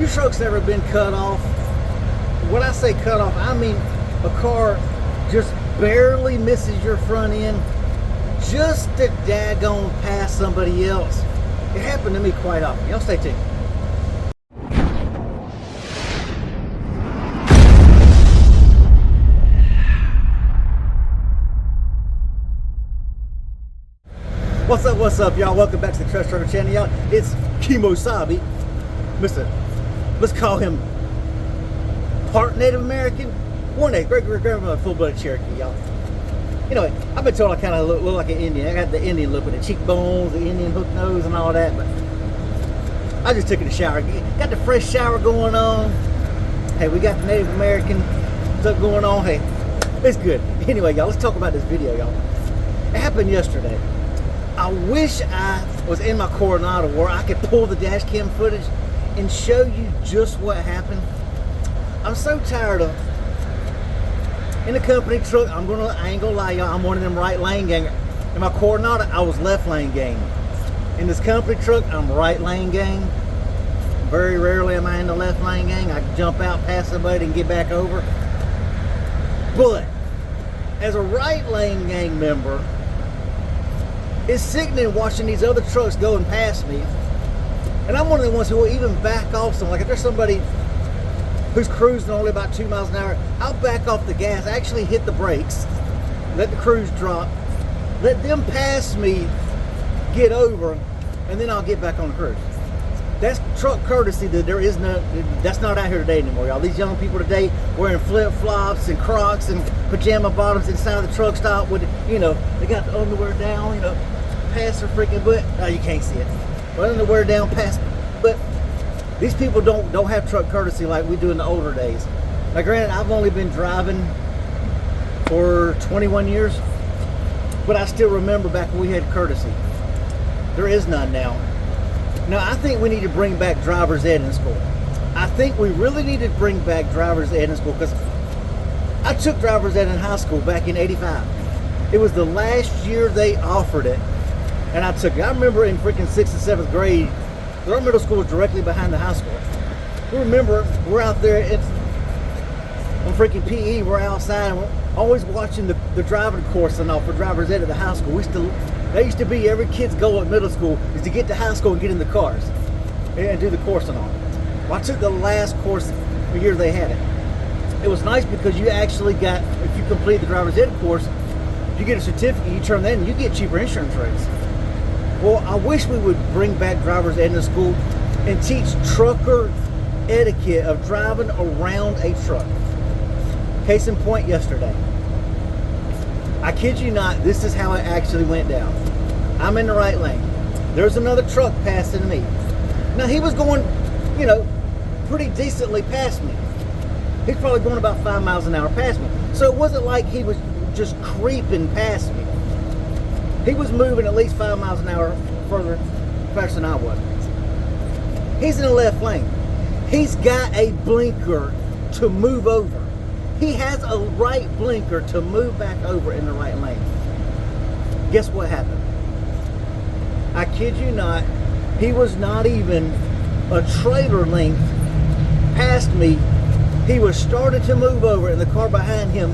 Your truck's never been cut off. When I say cut off, I mean a car just barely misses your front end just to daggone pass somebody else. It happened to me quite often. Y'all stay tuned. What's up, y'all? Welcome back to the Truck Trucker channel, y'all. It's Kimosabi, let's call him part Native American, one day great-great-grandmother, full-blooded Cherokee, y'all. You know, I've been told I kind of look like an Indian. I got the Indian look with the cheekbones, the Indian hook nose, and all that, but I just took a shower. Got the fresh shower going on. Hey, we got the Native American stuff going on. Hey, it's good. Anyway, y'all, let's talk about this video, y'all. It happened yesterday. I wish I was in my Coronado where I could pull the dash cam footage and show you just what happened. I'm so tired of, in the company truck, I ain't gonna lie, y'all, I'm one of them right lane gang. In my Coronado, I was left lane gang. In this company truck, I'm right lane gang. Very rarely am I in the left lane gang. I can jump out past somebody and get back over. But as a right lane gang member, it's sickening watching these other trucks going past me. And I'm one of the ones who will even back off some. Like if there's somebody who's cruising only about 2 miles an hour, I'll back off the gas, actually hit the brakes, let the cruise drop, let them pass me, get over, and then I'll get back on the cruise. That's truck courtesy that that's not out here today anymore, y'all. These young people today wearing flip-flops and Crocs and pajama bottoms inside of the truck stop with, you know, they got the underwear down, you know, past their freaking butt. Oh, you can't see it. But underwear down past, but these people don't have truck courtesy like we do in the older days. Now granted, I've only been driving for 21 years, but I still remember back when we had courtesy. There is none now. Now, I think we need to bring back driver's ed in school. I think we really need to bring back driver's ed in school because I took driver's ed in high school back in '85. It was the last year they offered it, and I took it. I remember in freaking 6th and 7th grade, our middle school was directly behind the high school. We remember we're out there on freaking PE, we're outside, and we're always watching the driving course and all for driver's ed at the high school. That used to be every kid's goal at middle school is to get to high school and get in the cars and do the course and all. Well, I took the last course the year they had it. It was nice because you actually got, if you complete the driver's ed course, you get a certificate, you turn that in, you get cheaper insurance rates. Well, I wish we would bring back driver's ed in the school and teach trucker etiquette of driving around a truck. Case in point, yesterday. I kid you not, this is how it actually went down. I'm in the right lane. There's another truck passing me. Now he was going, you know, pretty decently past me. He's probably going about 5 miles an hour past me. So it wasn't like he was just creeping past me. He was moving at least 5 miles an hour further faster than I was. He's in the left lane. He's got a blinker to move over. He has a right blinker to move back over in the right lane. Guess what happened? I kid you not, he was not even a trailer length past me. He was starting to move over and the car behind him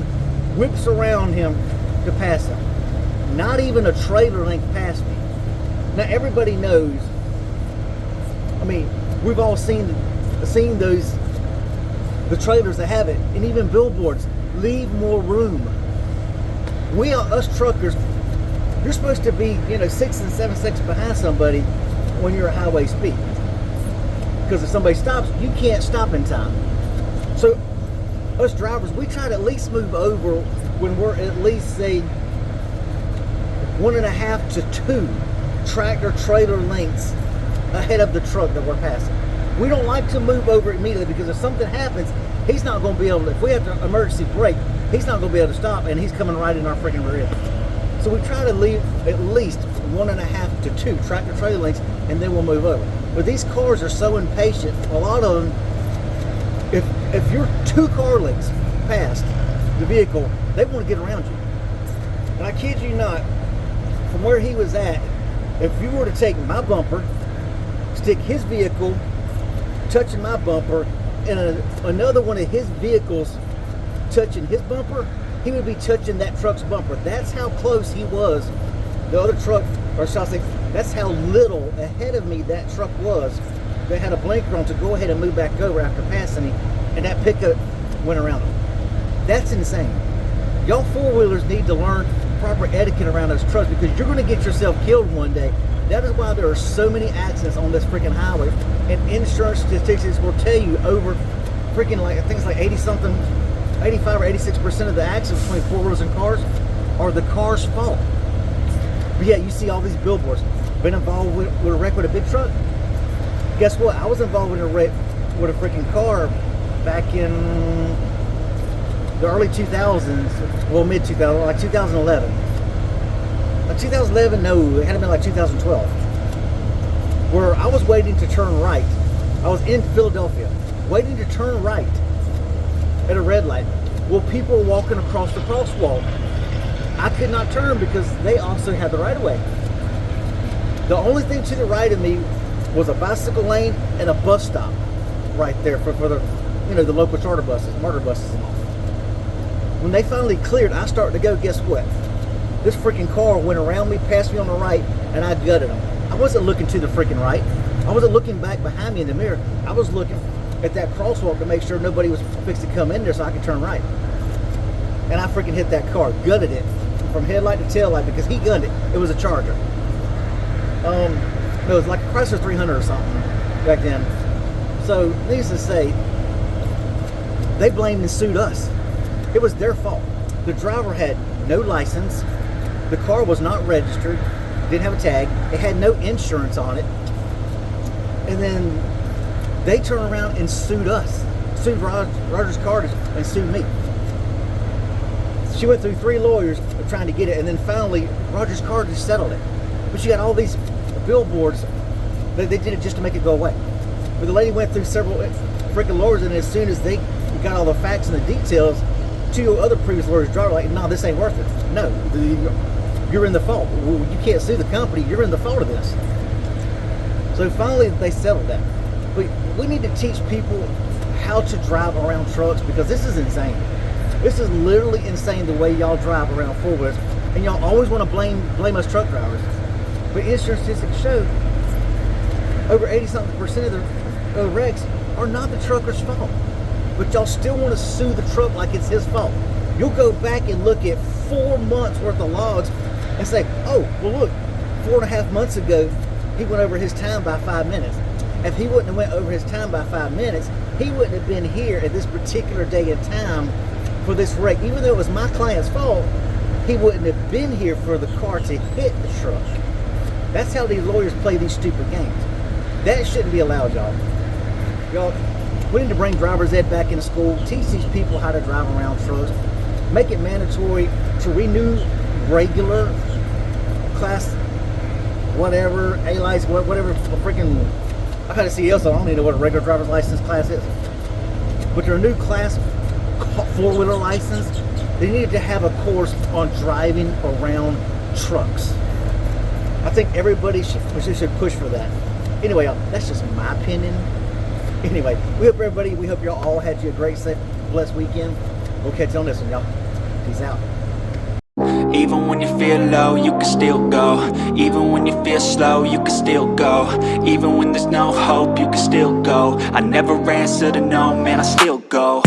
whips around him to pass him. Not even a trailer length past me. Now everybody knows, I mean, we've all seen those, the trailers that have it, and even billboards, leave more room. We are, us truckers, you're supposed to be, you know, 6 and 7 seconds behind somebody when you're at highway speed. Because if somebody stops, you can't stop in time. So us drivers, we try to at least move over when we're at least, say, 1.5 to 2 tractor trailer lengths ahead of the truck that we're passing. We don't like to move over immediately because if something happens, he's not going to be able to, if we have to emergency brake, he's not going to be able to stop and he's coming right in our freaking rear end. So we try to leave at least 1.5 to 2 tractor trailer lengths and then we'll move over. But these cars are so impatient, a lot of them, if you're 2 car lengths past the vehicle, they want to get around you. And I kid you not, from where he was at, if you were to take my bumper, stick his vehicle touching my bumper and another one of his vehicles touching his bumper, he would be touching that truck's bumper. That's how close he was. The other truck, or shall I say, that's how little ahead of me that truck was. They had a blinker on to go ahead and move back over after passing me, and that pickup went around them. That's insane. Y'all four-wheelers need to learn proper etiquette around those trucks, because you're going to get yourself killed one day. That is why there are so many accidents on this freaking highway, and insurance statistics will tell you over freaking, like, I think it's like 80-something, 85 or 86% of the accidents between four-wheelers and cars are the car's fault. But yeah, you see all these billboards. Been involved with a wreck with a big truck? Guess what? I was involved with a wreck with a freaking car back in the early 2000s, well, mid 2000, like 2011. Like 2011, no, it had to been like 2012. Where I was waiting to turn right. I was in Philadelphia, waiting to turn right at a red light. Well, people were walking across the crosswalk. I could not turn because they also had the right of way. The only thing to the right of me was a bicycle lane and a bus stop right there for the, you know, the local charter buses, murder buses and all. When they finally cleared, I started to go, guess what? This freaking car went around me, passed me on the right, and I gutted them. I wasn't looking to the freaking right. I wasn't looking back behind me in the mirror. I was looking at that crosswalk to make sure nobody was fixed to come in there so I could turn right. And I freaking hit that car, gutted it from headlight to tail light because he gunned it. It was a Charger. It was like a Chrysler 300 or something back then. So, needless to say, they blamed and sued us. It was their fault. The driver had no license. The car was not registered. Didn't have a tag. It had no insurance on it. And then they turned around and sued us. Sued Roger's car and sued me. She went through 3 lawyers trying to get it, and then finally Roger's car just settled it. But you got all these billboards. They did it just to make it go away. But the lady went through several freaking lawyers, and as soon as they got all the facts and the details, 2 other previous lawyers driver like, no, this ain't worth it. No, you're in the fault. You can't sue the company. You're in the fault of this. So finally they settled that. But we need to teach people how to drive around trucks, because this is insane. This is literally insane the way y'all drive around four-wheelers, and y'all always want to blame us truck drivers. But insurance statistics show over 80-something% of the wrecks are not the trucker's fault. But y'all still want to sue the truck like it's his fault. You'll go back and look at 4 months worth of logs and say, oh, well look, 4.5 months ago, he went over his time by 5 minutes. If he wouldn't have went over his time by 5 minutes, he wouldn't have been here at this particular day and time for this wreck. Even though it was my client's fault, he wouldn't have been here for the car to hit the truck. That's how these lawyers play these stupid games. That shouldn't be allowed, y'all. Y'all, we need to bring driver's ed back into school, teach these people how to drive around trucks, make it mandatory to renew regular class, whatever, A license, whatever freaking, I had a CDL, so I don't even know what a regular driver's license class is. But their new class, four-wheeler license, they needed to have a course on driving around trucks. I think everybody should push for that. Anyway, y'all, that's just my opinion. Anyway, we hope y'all all had you a great, safe, blessed weekend. We'll catch you on this one, y'all. Peace out. Even when you feel low, you can still go. Even when you feel slow, you can still go. Even when there's no hope, you can still go. I never answer to no, man, I still go.